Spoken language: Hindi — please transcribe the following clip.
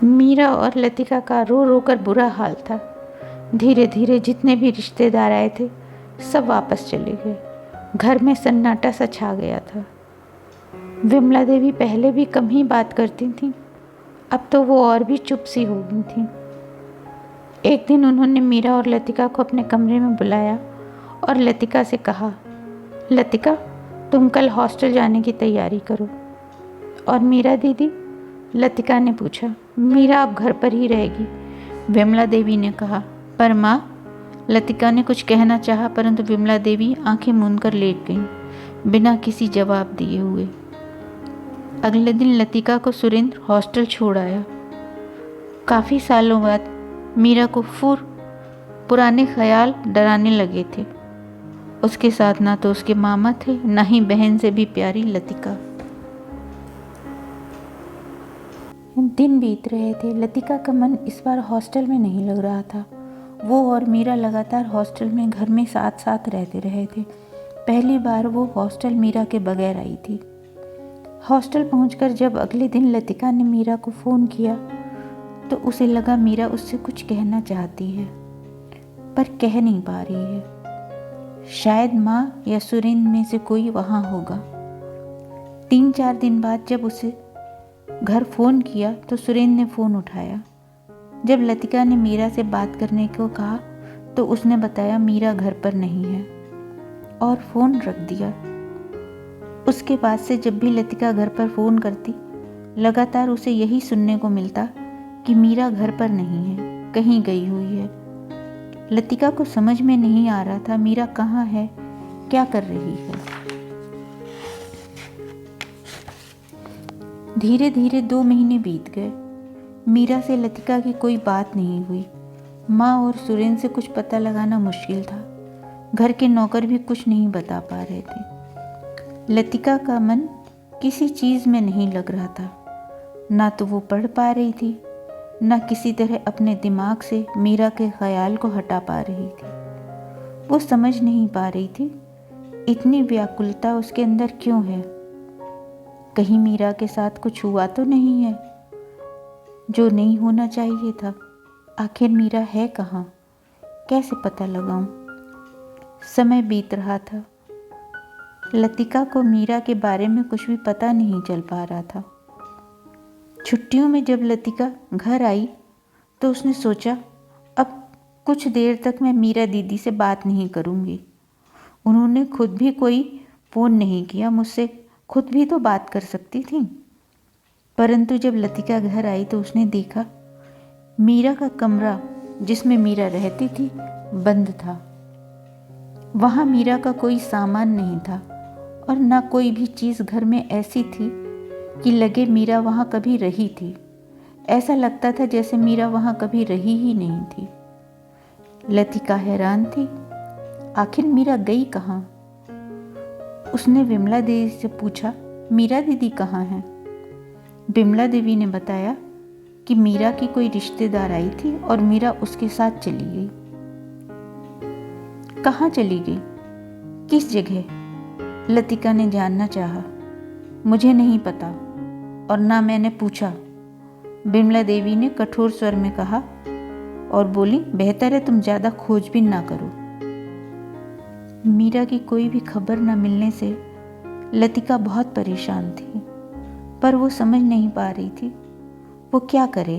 मीरा और लतिका का रो रो कर बुरा हाल था। धीरे धीरे जितने भी रिश्तेदार आए थे सब वापस चले गए। घर में सन्नाटा सा छा गया था। विमला देवी पहले भी कम ही बात करती थीं, अब तो वो और भी चुप सी हो गई थीं। एक दिन उन्होंने मीरा और लतिका को अपने कमरे में बुलाया और लतिका से कहा, लतिका तुम कल हॉस्टल जाने की तैयारी करो। और मीरा दीदी? लतिका ने पूछा। मीरा अब घर पर ही रहेगी, विमला देवी ने कहा। पर माँ, लतिका ने कुछ कहना चाहा, परंतु विमला देवी आंखें मूंद कर लेट गईं, बिना किसी जवाब दिए हुए। अगले दिन लतिका को सुरेंद्र हॉस्टल छोड़ आया। काफ़ी सालों बाद मीरा को पुराने ख्याल डराने लगे थे। उसके साथ ना तो उसके मामा थे, ना ही बहन से भी प्यारी लतिका। दिन बीत रहे थे। लतिका का मन इस बार हॉस्टल में नहीं लग रहा था। वो और मीरा लगातार हॉस्टल में घर में साथ साथ रहते रहे थे। पहली बार वो हॉस्टल मीरा के बगैर आई थी। हॉस्टल पहुंचकर जब अगले दिन लतिका ने मीरा को फ़ोन किया तो उसे लगा मीरा उससे कुछ कहना चाहती है, पर कह नहीं पा रही है। शायद माँ या सुरेंद्र में से कोई वहाँ होगा। 3-4 दिन बाद जब उसे घर फ़ोन किया तो सुरेंद्र ने फ़ोन उठाया। जब लतिका ने मीरा से बात करने को कहा तो उसने बताया मीरा घर पर नहीं है और फ़ोन रख दिया। उसके बाद से जब भी लतिका घर पर फ़ोन करती, लगातार उसे यही सुनने को मिलता कि मीरा घर पर नहीं है, कहीं गई हुई है। लतिका को समझ में नहीं आ रहा था मीरा कहाँ है, क्या कर रही है। धीरे धीरे 2 महीने बीत गए। मीरा से लतिका की कोई बात नहीं हुई। माँ और सुरेंद्र से कुछ पता लगाना मुश्किल था। घर के नौकर भी कुछ नहीं बता पा रहे थे। लतिका का मन किसी चीज़ में नहीं लग रहा था। ना तो वो पढ़ पा रही थी, ना किसी तरह अपने दिमाग से मीरा के ख्याल को हटा पा रही थी। वो समझ नहीं पा रही थी इतनी व्याकुलता उसके अंदर क्यों है। कहीं मीरा के साथ कुछ हुआ तो नहीं है जो नहीं होना चाहिए था। आखिर मीरा है कहाँ, कैसे पता लगाऊं। समय बीत रहा था। लतिका को मीरा के बारे में कुछ भी पता नहीं चल पा रहा था। छुट्टियों में जब लतिका घर आई तो उसने सोचा अब कुछ देर तक मैं मीरा दीदी से बात नहीं करूँगी। उन्होंने खुद भी कोई फ़ोन नहीं किया, मुझसे खुद भी तो बात कर सकती थी। परंतु जब लतिका घर आई तो उसने देखा मीरा का कमरा जिसमें मीरा रहती थी बंद था। वहाँ मीरा का कोई सामान नहीं था और ना कोई भी चीज़ घर में ऐसी थी कि लगे मीरा वहाँ कभी रही थी। ऐसा लगता था जैसे मीरा वहाँ कभी रही ही नहीं थी। लतिका हैरान थी, आखिर मीरा गई कहाँ। उसने विमला देवी से पूछा, मीरा दीदी कहाँ हैं। विमला देवी ने बताया कि मीरा की कोई रिश्तेदार आई थी और मीरा उसके साथ चली गई। कहाँ चली गई, किस जगह, लतिका ने जानना चाहा। मुझे नहीं पता और ना मैंने पूछा, विमला देवी ने कठोर स्वर में कहा और बोली, बेहतर है तुम ज़्यादा खोजबीन ना करो। मीरा की कोई भी खबर न मिलने से लतिका बहुत परेशान थी, पर वो समझ नहीं पा रही थी वो क्या करे।